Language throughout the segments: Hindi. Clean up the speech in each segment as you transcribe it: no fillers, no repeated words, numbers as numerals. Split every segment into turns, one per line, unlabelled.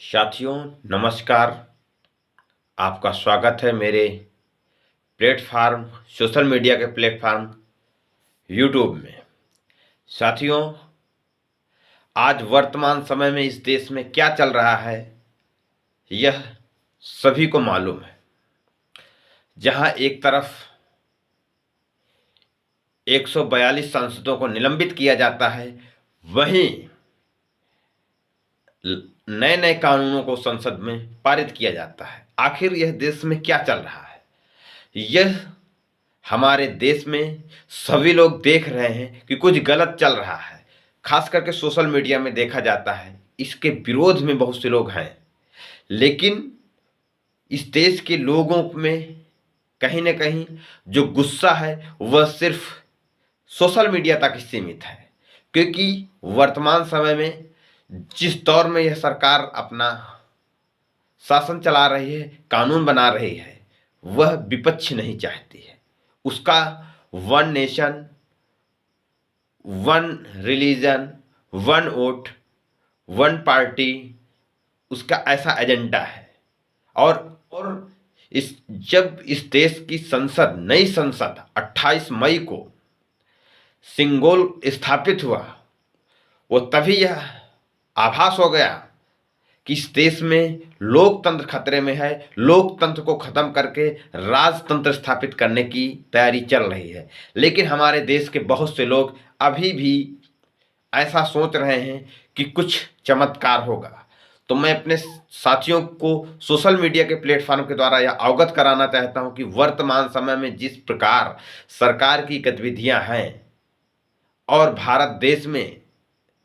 साथियों, नमस्कार। आपका स्वागत है मेरे प्लेटफार्म, सोशल मीडिया के प्लेटफार्म यूट्यूब में। साथियों, आज वर्तमान समय में इस देश में क्या चल रहा है यह सभी को मालूम है। जहां एक तरफ 142 सांसदों को निलंबित किया जाता है, वहीं नए नए कानूनों को संसद में पारित किया जाता है। आखिर यह देश में क्या चल रहा है? यह हमारे देश में सभी लोग देख रहे हैं कि कुछ गलत चल रहा है। खास करके सोशल मीडिया में देखा जाता है, इसके विरोध में बहुत से लोग हैं, लेकिन इस देश के लोगों में कहीं ना कहीं जो गुस्सा है वह सिर्फ सोशल मीडिया तक ही सीमित है। क्योंकि वर्तमान समय में जिस दौर में यह सरकार अपना शासन चला रही है, कानून बना रही है, वह विपक्ष नहीं चाहती है। उसका one nation, one religion, one vote, one party, उसका ऐसा एजेंडा है। और इस जब इस देश की संसद, नई संसद 28 मई को सिंगोल स्थापित हुआ, वो तभी यह आभास हो गया कि इस देश में लोकतंत्र खतरे में है। लोकतंत्र को खत्म करके राजतंत्र स्थापित करने की तैयारी चल रही है। लेकिन हमारे देश के बहुत से लोग अभी भी ऐसा सोच रहे हैं कि कुछ चमत्कार होगा। तो मैं अपने साथियों को सोशल मीडिया के प्लेटफॉर्म के द्वारा यह अवगत कराना चाहता हूं कि वर्तमान समय में जिस प्रकार सरकार की गतिविधियां हैं और भारत देश में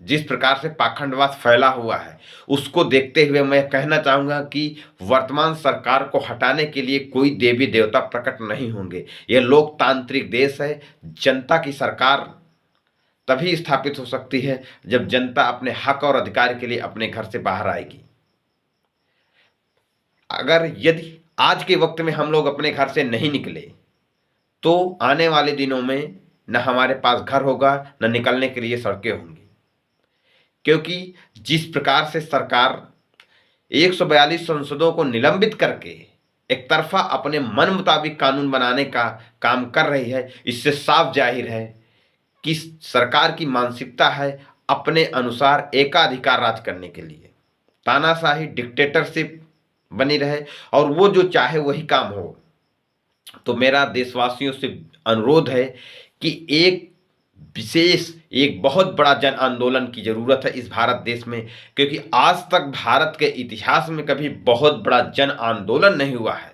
जिस प्रकार से पाखंडवाद फैला हुआ है, उसको देखते हुए मैं कहना चाहूँगा कि वर्तमान सरकार को हटाने के लिए कोई देवी देवता प्रकट नहीं होंगे। यह लोकतांत्रिक देश है। जनता की सरकार तभी स्थापित हो सकती है जब जनता अपने हक और अधिकार के लिए अपने घर से बाहर आएगी। यदि आज के वक्त में हम लोग अपने घर से नहीं निकले, तो आने वाले दिनों में न हमारे पास घर होगा, न निकलने के लिए सड़कें होंगी। क्योंकि जिस प्रकार से सरकार 142 सांसदों को निलंबित करके एक तरफा अपने मन मुताबिक कानून बनाने का काम कर रही है, इससे साफ जाहिर है कि सरकार की मानसिकता है अपने अनुसार एकाधिकार राज करने के लिए। तानाशाही, डिक्टेटरशिप बनी रहे और वो जो चाहे वही काम हो। तो मेरा देशवासियों से अनुरोध है कि एक बहुत बड़ा जन आंदोलन की जरूरत है इस भारत देश में। क्योंकि आज तक भारत के इतिहास में कभी बहुत बड़ा जन आंदोलन नहीं हुआ है।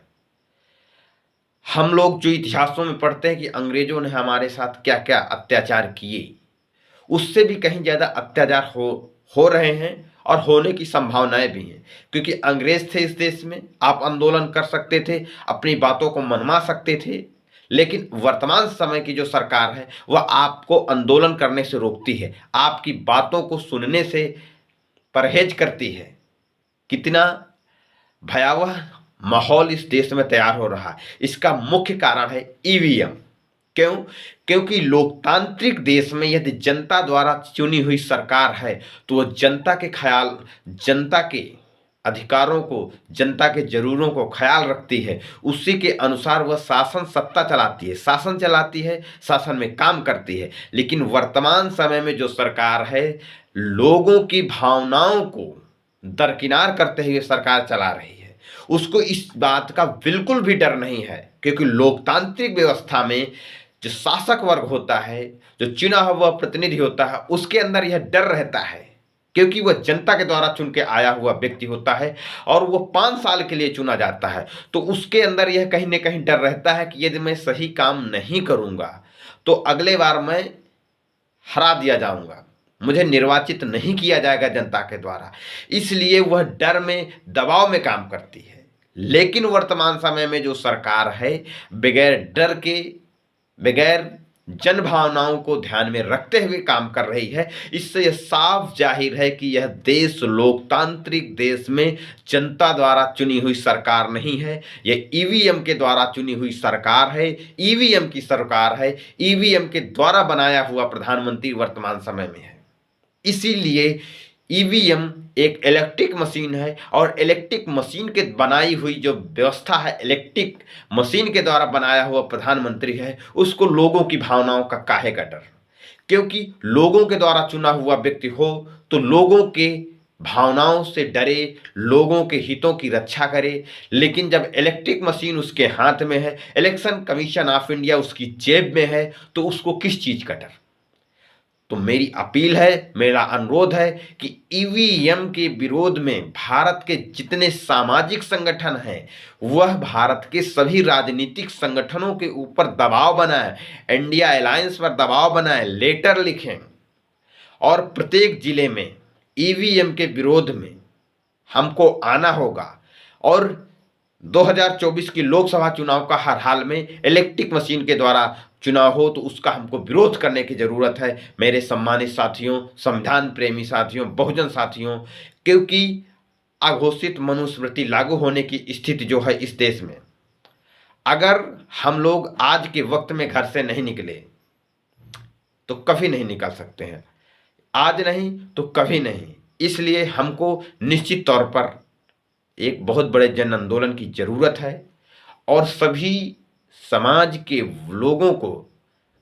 हम लोग जो इतिहासों में पढ़ते हैं कि अंग्रेजों ने हमारे साथ क्या क्या अत्याचार किए, उससे भी कहीं ज्यादा अत्याचार हो रहे हैं और होने की संभावनाएं भी हैं। क्योंकि अंग्रेज थे इस देश में, आप आंदोलन कर सकते थे, अपनी बातों को मनवा सकते थे। लेकिन वर्तमान समय की जो सरकार है वह आपको आंदोलन करने से रोकती है, आपकी बातों को सुनने से परहेज करती है। कितना भयावह माहौल इस देश में तैयार हो रहा है, इसका मुख्य कारण है ईवीएम। क्यों? क्योंकि लोकतांत्रिक देश में यदि जनता द्वारा चुनी हुई सरकार है तो वह जनता के ख्याल, जनता के अधिकारों को, जनता के जरूरों को ख्याल रखती है। उसी के अनुसार वह शासन सत्ता चलाती है, शासन चलाती है, शासन में काम करती है। लेकिन वर्तमान समय में जो सरकार है, लोगों की भावनाओं को दरकिनार करते हुए सरकार चला रही है। उसको इस बात का बिल्कुल भी डर नहीं है। क्योंकि लोकतांत्रिक व्यवस्था में जो शासक वर्ग होता है, जो चुना हुआ प्रतिनिधि होता है, उसके अंदर यह डर रहता है। क्योंकि वह जनता के द्वारा चुन के आया हुआ व्यक्ति होता है और वह 5 साल के लिए चुना जाता है। तो उसके अंदर यह कहीं ना कहीं डर रहता है कि यदि मैं सही काम नहीं करूंगा तो अगले बार मैं हरा दिया जाऊंगा, मुझे निर्वाचित नहीं किया जाएगा जनता के द्वारा। इसलिए वह डर में, दबाव में काम करती है। लेकिन वर्तमान समय में जो सरकार है, बगैर डर के, बगैर जन भावनाओं को ध्यान में रखते हुए काम कर रही है। इससे यह साफ जाहिर है कि यह देश लोकतांत्रिक देश में जनता द्वारा चुनी हुई सरकार नहीं है, यह ईवीएम के द्वारा चुनी हुई सरकार है, ईवीएम की सरकार है, ईवीएम के द्वारा बनाया हुआ प्रधानमंत्री वर्तमान समय में है। इसीलिए ईवीएम एक इलेक्ट्रिक मशीन है और इलेक्ट्रिक मशीन के बनाई हुई जो व्यवस्था है, इलेक्ट्रिक मशीन के द्वारा बनाया हुआ प्रधानमंत्री है, उसको लोगों की भावनाओं का काहे का डर? क्योंकि लोगों के द्वारा चुना हुआ व्यक्ति हो तो लोगों के भावनाओं से डरे, लोगों के हितों की रक्षा करे। लेकिन जब इलेक्ट्रिक मशीन उसके हाथ में है, इलेक्शन कमीशन ऑफ इंडिया उसकी जेब में है, तो उसको किस चीज का डर? तो मेरी अपील है, मेरा अनुरोध है कि ईवीएम के विरोध में भारत के जितने सामाजिक संगठन हैं, वह भारत के सभी राजनीतिक संगठनों के ऊपर दबाव बनाएं, इंडिया अलायंस पर दबाव बनाएं, लेटर लिखें और प्रत्येक जिले में ईवीएम के विरोध में हमको आना होगा। और 2024 की लोकसभा चुनाव का हर हाल में इलेक्ट्रिक मशीन के द्वारा चुनाव हो, तो उसका हमको विरोध करने की ज़रूरत है मेरे सम्मानित साथियों, संविधान प्रेमी साथियों, बहुजन साथियों। क्योंकि अघोषित मनुस्मृति लागू होने की स्थिति जो है इस देश में, अगर हम लोग आज के वक्त में घर से नहीं निकले तो कभी नहीं निकल सकते हैं, आज नहीं तो कभी नहीं। इसलिए हमको निश्चित तौर पर एक बहुत बड़े जन आंदोलन की ज़रूरत है और सभी समाज के लोगों को,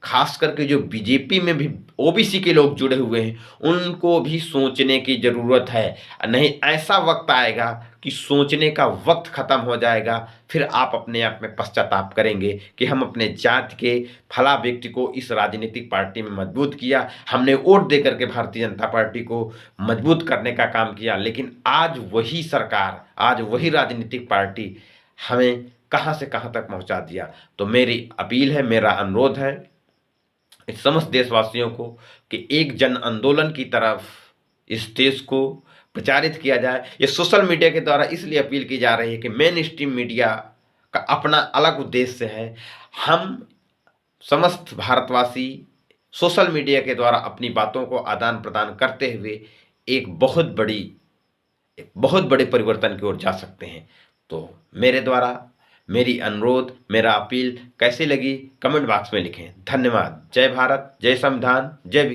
खास करके जो बीजेपी में भी ओबीसी के लोग जुड़े हुए हैं, उनको भी सोचने की ज़रूरत है। नहीं ऐसा वक्त आएगा कि सोचने का वक्त ख़त्म हो जाएगा, फिर आप अपने आप में पश्चाताप करेंगे कि हम अपने जाति के फला व्यक्ति को इस राजनीतिक पार्टी में मजबूत किया, हमने वोट दे करके भारतीय जनता पार्टी को मजबूत करने का काम किया, लेकिन आज वही सरकार, आज वही राजनीतिक पार्टी हमें कहाँ से कहाँ तक पहुँचा दिया। तो मेरी अपील है, मेरा अनुरोध है इस समस्त देशवासियों को कि एक जन आंदोलन की तरफ इस देश को प्रचारित किया जाए। ये सोशल मीडिया के द्वारा इसलिए अपील की जा रही है कि मेन स्ट्रीम मीडिया का अपना अलग उद्देश्य है। हम समस्त भारतवासी सोशल मीडिया के द्वारा अपनी बातों को आदान प्रदान करते हुए एक बहुत बड़े परिवर्तन की ओर जा सकते हैं। तो मेरे द्वारा मेरी अनुरोध, मेरा अपील कैसी लगी कमेंट बॉक्स में लिखें। धन्यवाद। जय भारत, जय संविधान, जय